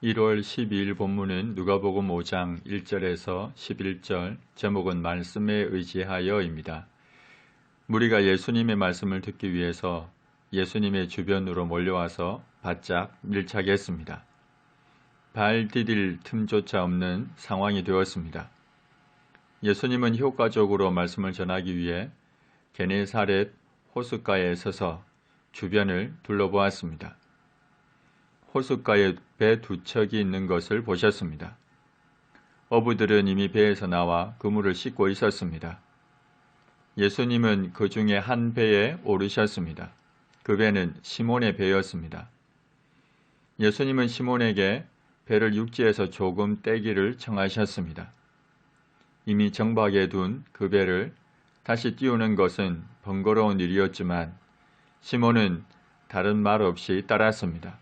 1월 12일 본문은 누가복음 5장 1절에서 11절, 제목은 말씀에 의지하여입니다. 무리가 예수님의 말씀을 듣기 위해서 예수님의 주변으로 몰려와서 바짝 밀착했습니다. 발 디딜 틈조차 없는 상황이 되었습니다. 예수님은 효과적으로 말씀을 전하기 위해 게네사렛 호숫가에 서서 주변을 둘러보았습니다. 호숫가에 배 두 척이 있는 것을 보셨습니다. 어부들은 이미 배에서 나와 그물을 씻고 있었습니다. 예수님은 그 중에 한 배에 오르셨습니다. 그 배는 시몬의 배였습니다. 예수님은 시몬에게 배를 육지에서 조금 떼기를 청하셨습니다. 이미 정박에 둔 그 배를 다시 띄우는 것은 번거로운 일이었지만 시몬은 다른 말 없이 따랐습니다.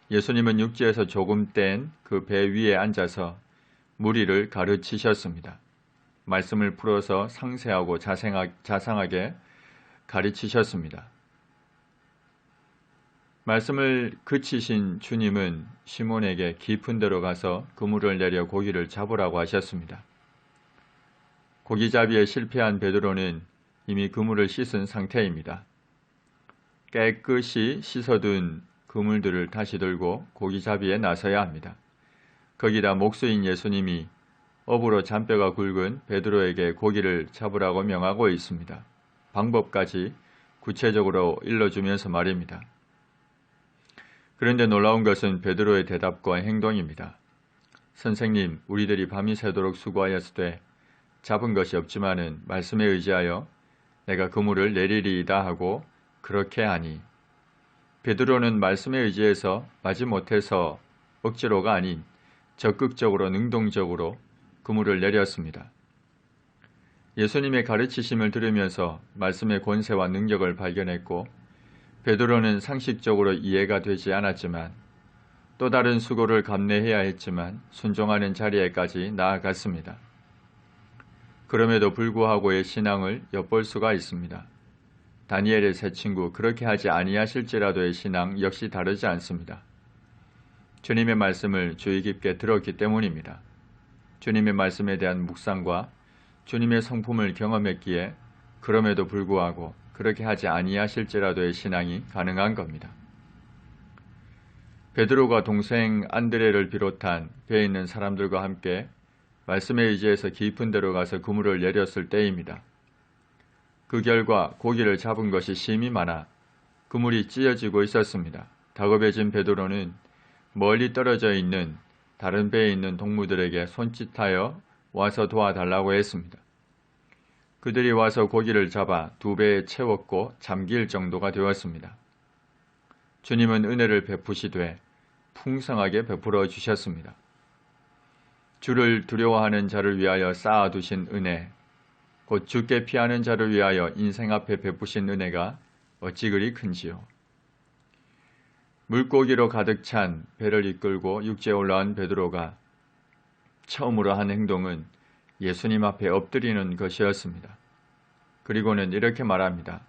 예수님은 육지에서 조금 뗀 그 배 위에 앉아서 무리를 가르치셨습니다. 말씀을 풀어서 상세하고 자상하게 가르치셨습니다. 말씀을 그치신 주님은 시몬에게 깊은 데로 가서 그물을 내려 고기를 잡으라고 하셨습니다. 고기잡이에 실패한 베드로는 이미 그물을 씻은 상태입니다. 깨끗이 씻어둔 그물들을 다시 들고 고기잡이에 나서야 합니다. 거기다 목수인 예수님이 어부로 잔뼈가 굵은 베드로에게 고기를 잡으라고 명하고 있습니다. 방법까지 구체적으로 일러주면서 말입니다. 그런데 놀라운 것은 베드로의 대답과 행동입니다. 선생님, 우리들이 밤이 새도록 수고하였으되 잡은 것이 없지만은 말씀에 의지하여 내가 그물을 내리리이다 하고 그렇게 하니, 베드로는 말씀에 의지해서 마지못해서 억지로가 아닌 적극적으로 능동적으로 그물을 내렸습니다. 예수님의 가르치심을 들으면서 말씀의 권세와 능력을 발견했고 베드로는 상식적으로 이해가 되지 않았지만 또 다른 수고를 감내해야 했지만 순종하는 자리에까지 나아갔습니다. 그럼에도 불구하고의 신앙을 엿볼 수가 있습니다. 다니엘의 세 친구, 그렇게 하지 아니하실지라도의 신앙 역시 다르지 않습니다. 주님의 말씀을 주의 깊게 들었기 때문입니다. 주님의 말씀에 대한 묵상과 주님의 성품을 경험했기에 그럼에도 불구하고 그렇게 하지 아니하실지라도의 신앙이 가능한 겁니다. 베드로가 동생 안드레를 비롯한 배에 있는 사람들과 함께 말씀에 의지해서 깊은 데로 가서 그물을 내렸을 때입니다. 그 결과 고기를 잡은 것이 심이 많아 그물이 찢어지고 있었습니다. 다급해진 베드로는 멀리 떨어져 있는 다른 배에 있는 동무들에게 손짓하여 와서 도와달라고 했습니다. 그들이 와서 고기를 잡아 두 배에 채웠고 잠길 정도가 되었습니다. 주님은 은혜를 베푸시되 풍성하게 베풀어 주셨습니다. 주를 두려워하는 자를 위하여 쌓아두신 은혜, 곧 주께 피하는 자를 위하여 인생 앞에 베푸신 은혜가 어찌 그리 큰지요. 물고기로 가득 찬 배를 이끌고 육지에 올라온 베드로가 처음으로 한 행동은 예수님 앞에 엎드리는 것이었습니다. 그리고는 이렇게 말합니다.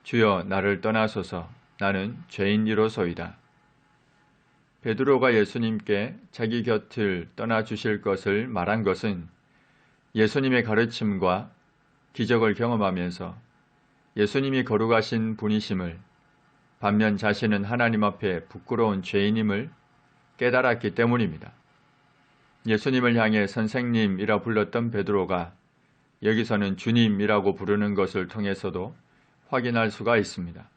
주여, 나를 떠나소서. 나는 죄인이로소이다. 베드로가 예수님께 자기 곁을 떠나주실 것을 말한 것은 예수님의 가르침과 기적을 경험하면서 예수님이 거룩하신 분이심을, 반면 자신은 하나님 앞에 부끄러운 죄인임을 깨달았기 때문입니다. 예수님을 향해 선생님이라 불렀던 베드로가 여기서는 주님이라고 부르는 것을 통해서도 확인할 수가 있습니다.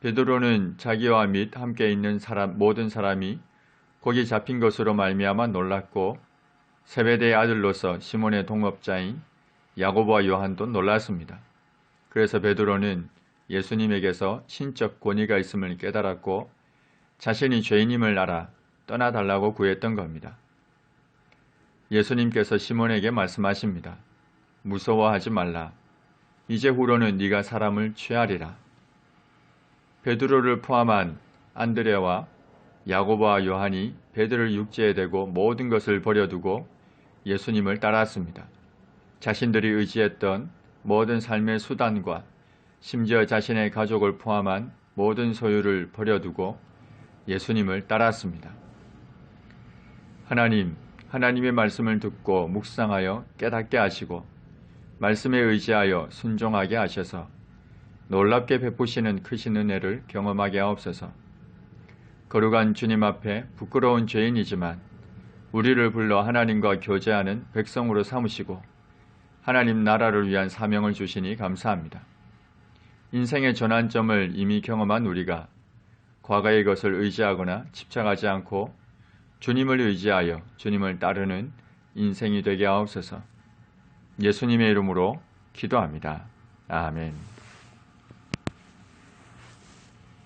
베드로는 자기와 및 함께 있는 모든 사람이 거기 잡힌 것으로 말미암아 놀랐고 세베대의 아들로서 시몬의 동업자인 야고보와 요한도 놀랐습니다. 그래서 베드로는 예수님에게서 신적 권위가 있음을 깨달았고 자신이 죄인임을 알아 떠나달라고 구했던 겁니다. 예수님께서 시몬에게 말씀하십니다. 무서워하지 말라. 이제 후로는 네가 사람을 취하리라. 베드로를 포함한 안드레와 야고보와 요한이 배들을 육지에 대고 모든 것을 버려두고 예수님을 따랐습니다. 자신들이 의지했던 모든 삶의 수단과 심지어 자신의 가족을 포함한 모든 소유를 버려두고 예수님을 따랐습니다. 하나님, 하나님의 말씀을 듣고 묵상하여 깨닫게 하시고 말씀에 의지하여 순종하게 하셔서 놀랍게 베푸시는 크신 은혜를 경험하게 하옵소서. 거룩한 주님 앞에 부끄러운 죄인이지만 우리를 불러 하나님과 교제하는 백성으로 삼으시고 하나님 나라를 위한 사명을 주시니 감사합니다. 인생의 전환점을 이미 경험한 우리가 과거의 것을 의지하거나 집착하지 않고 주님을 의지하여 주님을 따르는 인생이 되게 하옵소서. 예수님의 이름으로 기도합니다. 아멘.